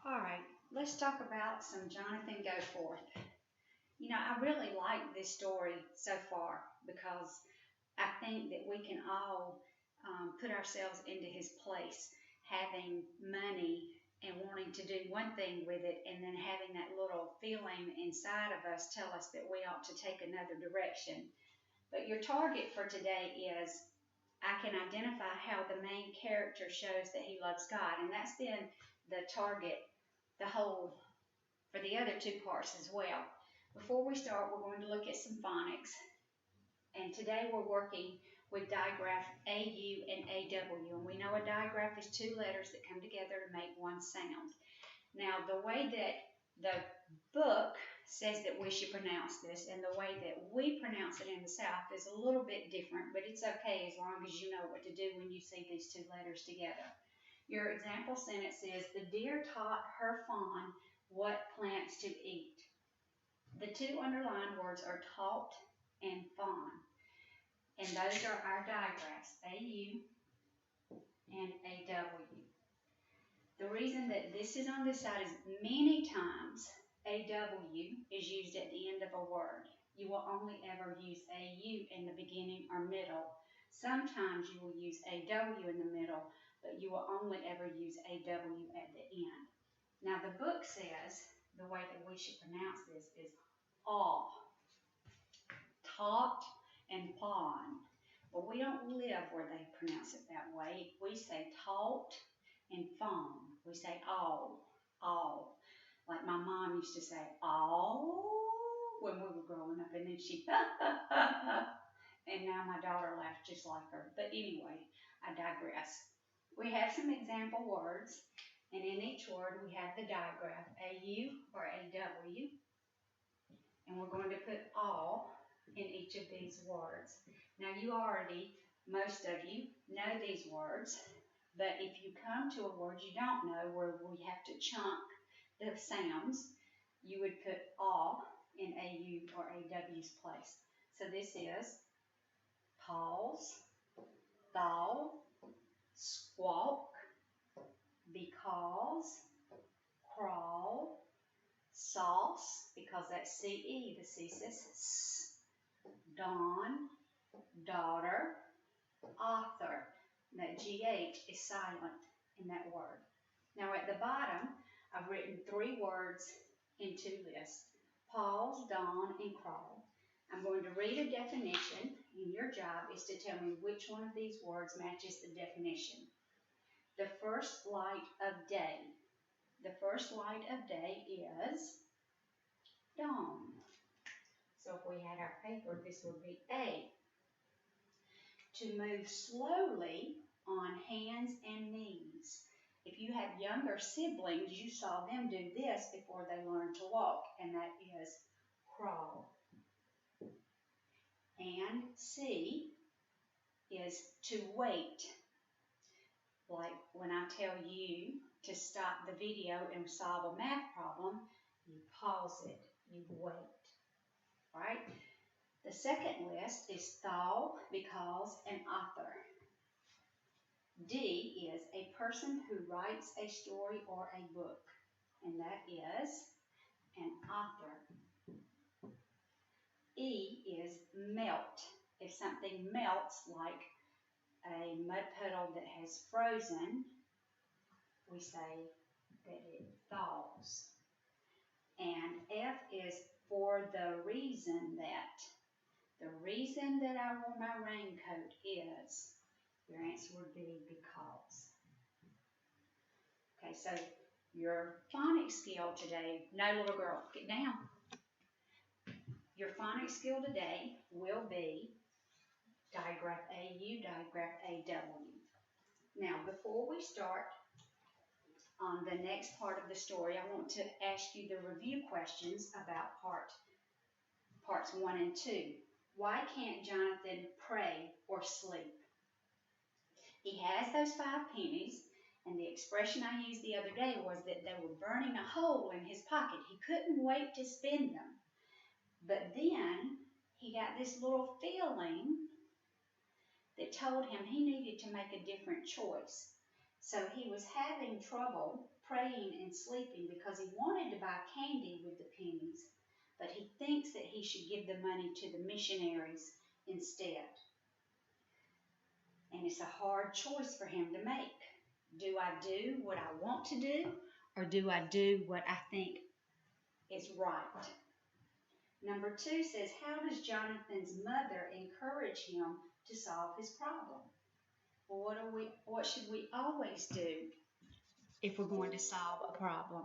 All right, let's talk about some Jonathan GoForth. I really like this story so far because I think that we can all put ourselves into his place, having money and wanting to do one thing with it, and then having that little feeling inside of us tell us that we ought to take another direction. But your target for today is I can identify how the main character shows that he loves God, and that's been the target, the whole for the other two parts as well. Before we start, we're going to look at some phonics. And today we're working with digraph AU and AW. And we know a digraph is two letters that come together to make one sound. Now, the way that the book says that we should pronounce this and the way that we pronounce it in the South is a little bit different, but it's okay as long as you know what to do when you see these two letters together. Your example sentence is, the deer taught her fawn what plants to eat. The two underlined words are taught and fawn. And those are our digraphs, AU and AW. The reason that this is on this side is many times AW is used at the end of a word. You will only ever use AU in the beginning or middle. Sometimes you will use AW in the middle, but you will only ever use AW at the end. Now the book says the way that we should pronounce this is aw, taught and fawn. But we don't live where they pronounce it that way. We say taught and fawn. We say all. Like my mom used to say all when we were growing up, and then she and now my daughter laughs just like her. But anyway, I digress. We have some example words, and in each word we have the digraph, AU or AW, and we're going to put all in each of these words. Now you already, most of you, know these words, but if you come to a word you don't know where we have to chunk the sounds, you would put all in AU or AW's place. So this is pause, thaw, squawk, because, crawl, sauce, because that's CE, the C says S, dawn, daughter, author. That GH is silent in that word. Now at the bottom, I've written three words in two lists, pause, dawn, and crawl. I'm going to read a definition, and your job is to tell me which one of these words matches the definition. The first light of day. The first light of day is dawn. So if we had our paper, this would be A. To move slowly on hands and knees. If you have younger siblings, you saw them do this before they learned to walk, and that is crawl. And C is to wait. Like when I tell you to stop the video and solve a math problem, you pause it, you wait, right? The second list is thaw, because, and author. D is a person who writes a story or a book, and that is an author. E is melt. If something melts, like a mud puddle that has frozen, we say that it thaws. And F is for the reason that. The reason that I wore my raincoat is, your answer would be because. Okay, so your phonics skill today, no little girl, get down. Your phonics skill today will be digraph AU, digraph AW. Now, before we start on the next part of the story, I want to ask you the review questions about parts 1 and 2. Why can't Jonathan pray or sleep? He has those 5 pennies, and the expression I used the other day was that they were burning a hole in his pocket. He couldn't wait to spend them. But then he got this little feeling that told him he needed to make a different choice. So he was having trouble praying and sleeping because he wanted to buy candy with the pennies, but he thinks that he should give the money to the missionaries instead. And it's a hard choice for him to make. Do I do what I want to do, or do I do what I think is right? Number 2 says, how does Jonathan's mother encourage him to solve his problem? Well, what should we always do if we're going to solve a problem?